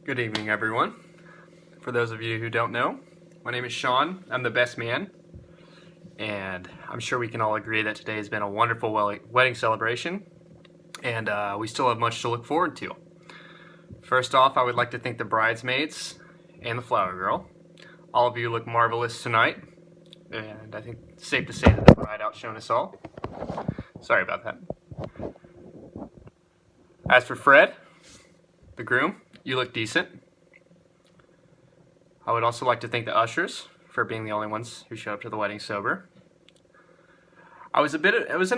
Good evening, everyone. For those of you who don't know, my name is Sean. I'm the best man, and I'm sure we can all agree that today has been a wonderful wedding celebration, and we still have much to look forward to. First off, I would like to thank the bridesmaids and the flower girl. All of you look marvelous tonight, and I think it's safe to say that the bride outshone us all. Sorry about that. As for Fred, the groom, you look decent. I would also like to thank the ushers for being the only ones who showed up to the wedding sober. I was in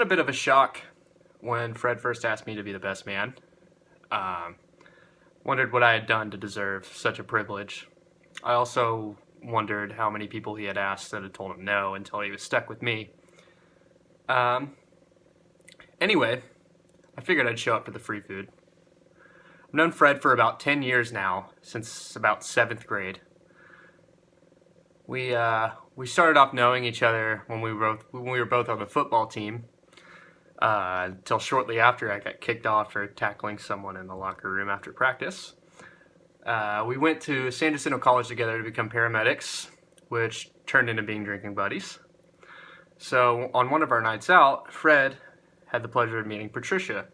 a bit of a shock when Fred first asked me to be the best man. Wondered what I had done to deserve such a privilege. I also wondered how many people he had asked that had told him no until he was stuck with me. Anyway, I figured I'd show up for the free food. I've known Fred for about 10 years now, since about 7th grade. We started off knowing each other when we were both on the football team, until shortly after I got kicked off for tackling someone in the locker room after practice. We went to San Jacinto College together to become paramedics, which turned into being drinking buddies. So on one of our nights out, Fred had the pleasure of meeting Patricia.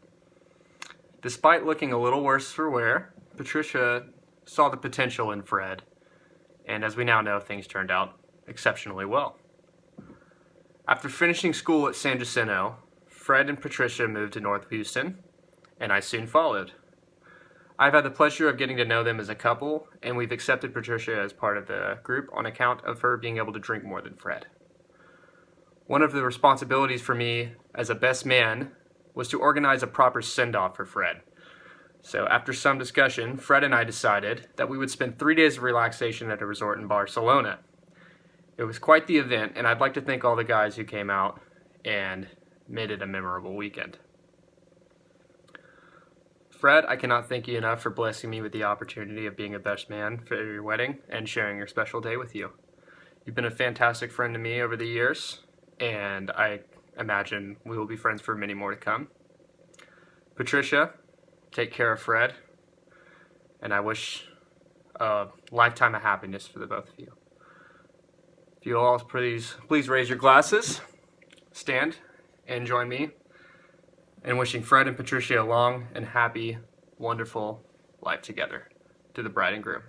Despite looking a little worse for wear, Patricia saw the potential in Fred, and as we now know, things turned out exceptionally well. After finishing school at San Jacinto, Fred and Patricia moved to North Houston, and I soon followed. I've had the pleasure of getting to know them as a couple, and we've accepted Patricia as part of the group on account of her being able to drink more than Fred. One of the responsibilities for me as a best man was to organize a proper send-off for Fred. So after some discussion, Fred and I decided that we would spend 3 days of relaxation at a resort in Barcelona. It was quite the event, and I'd like to thank all the guys who came out and made it a memorable weekend. Fred, I cannot thank you enough for blessing me with the opportunity of being a best man for your wedding and sharing your special day with you. You've been a fantastic friend to me over the years, and I imagine we will be friends for many more to come. Patricia, take care of Fred, and I wish a lifetime of happiness for the both of you. If you all please raise your glasses, stand, and join me in wishing Fred and Patricia a long and happy, wonderful life together. To the bride and groom.